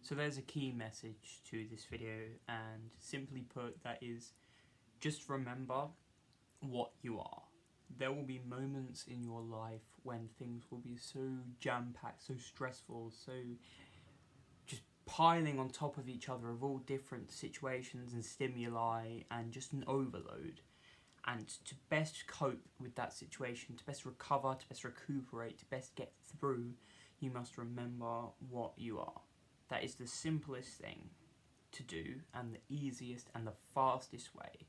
So there's a key message to this video, and simply put, that is, just remember what you are. There will be moments in your life when things will be so jam-packed, so stressful, so just piling on top of each other of all different situations and stimuli and just an overload. And to best cope with that situation, to best recover, to best recuperate, to best get through, you must remember what you are. That is the simplest thing to do and the easiest and the fastest way.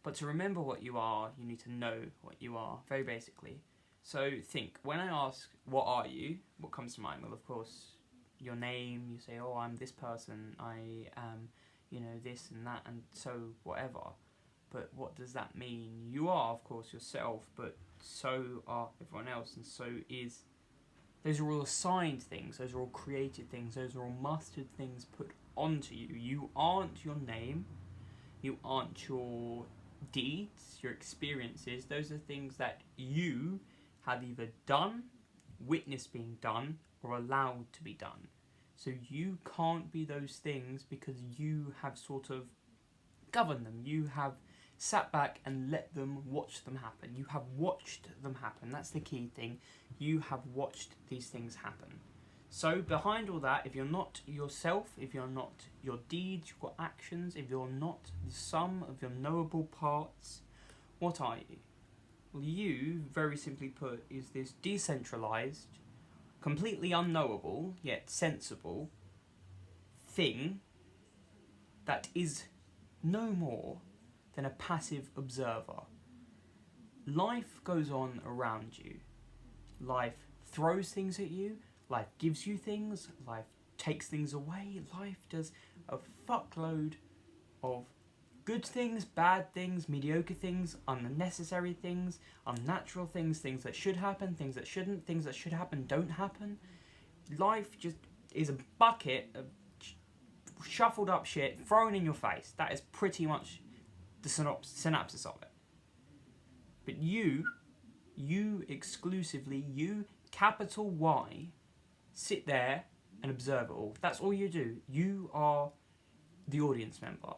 But to remember what you are, you need to know what you are, very basically. So think, when I ask, what are you? What comes to mind? Well, of course, your name, you say, oh, I'm this person, I am, this and that, and so whatever. But what does that mean? You are, of course, yourself, but so are everyone else, and so is... Those are all assigned things, those are all created things, those are all mastered things put onto you. You aren't your name, you aren't your deeds, your experiences. Those are things that you have either done, witnessed being done, or allowed to be done. So you can't be those things because you have sort of governed them. You have sat back and let them watch them happen. You have watched them happen. That's the key thing. You have watched these things happen. So behind all that, if you're not yourself, if you're not your deeds, your actions, if you're not the sum of your knowable parts, what are you? Well, you, very simply put, is this decentralized, completely unknowable, yet sensible thing that is no more than a passive observer. Life goes on around you. Life throws things at you. Life gives you things. Life takes things away. Life does a fuckload of good things, bad things, mediocre things, unnecessary things, unnatural things, things that should happen, things that shouldn't, things that should happen don't happen. Life just is a bucket of shuffled up shit thrown in your face. That is pretty much the synopsis of it. But you exclusively, you, capital Y, sit there and observe it all. That's all you do. You are the audience member.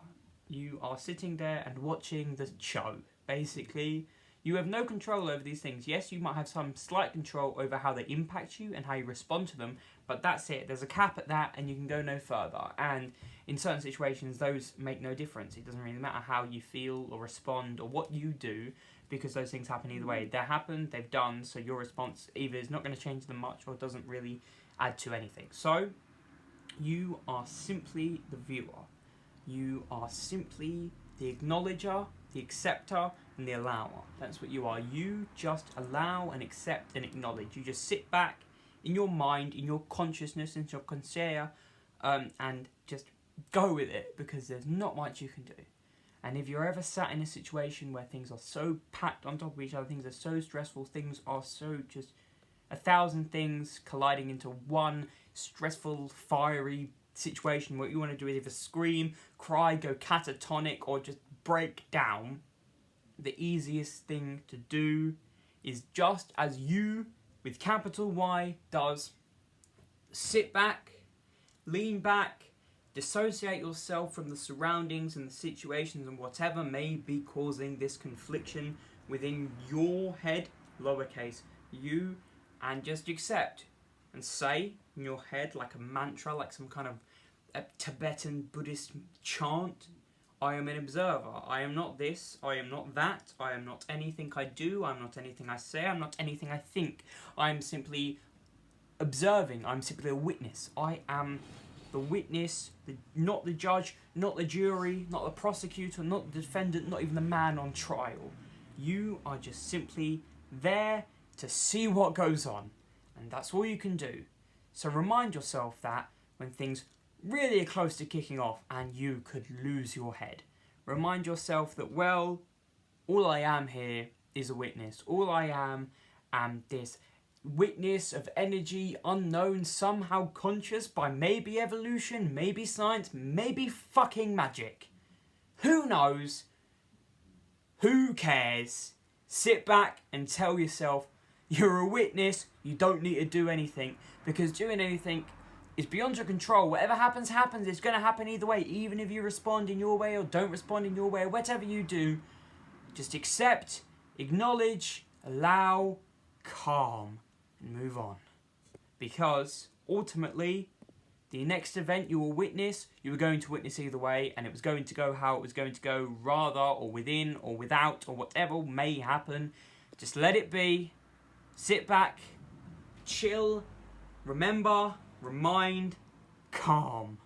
You are sitting there and watching the show. Basically, you have no control over these things. Yes, you might have some slight control over how they impact you and how you respond to them, but that's it. There's a cap at that, and you can go no further. And in certain situations, those make no difference. It doesn't really matter how you feel or respond or what you do, because those things happen either way. They happen, they've done, so your response either is not going to change them much or doesn't really add to anything. So, you are simply the viewer. You are simply the acknowledger, the acceptor, and the allower. That's what you are. You just allow and accept and acknowledge. You just sit back in your mind, in your consciousness, in your conscience, and just go with it, because there's not much you can do. And if you're ever sat in a situation where things are so packed on top of each other, things are so stressful, things are so just 1,000 things colliding into one stressful, fiery situation, what you want to do is either scream, cry, go catatonic, or just break down, the easiest thing to do is just as you, with capital Y, does. Sit back, lean back, dissociate yourself from the surroundings and the situations and whatever may be causing this confliction within your head, lowercase you, and just accept and say in your head, like a mantra, like some kind of a Tibetan Buddhist chant, I am an observer. I am not this, I am not that, I am not anything I do, I am not anything I say, I am not anything I think. I am simply observing, I am simply a witness. I am the witness, not the judge, not the jury, not the prosecutor, not the defendant, not even the man on trial. You are just simply there to see what goes on, and that's all you can do. So remind yourself that when things really are close to kicking off and you could lose your head. Remind yourself that, well, all I am here is a witness. All I am this witness of energy unknown, somehow conscious by maybe evolution, maybe science, maybe fucking magic. Who knows? Who cares? Sit back and tell yourself you're a witness, you don't need to do anything, because doing anything is beyond your control. Whatever happens, happens. It's going to happen either way. Even if you respond in your way or don't respond in your way, whatever you do, just accept, acknowledge, allow, calm, and move on. Because ultimately, the next event you were going to witness either way, and it was going to go how it was going to go, rather or within or without or whatever may happen. Just let it be. Sit back, chill, remember, remind, calm.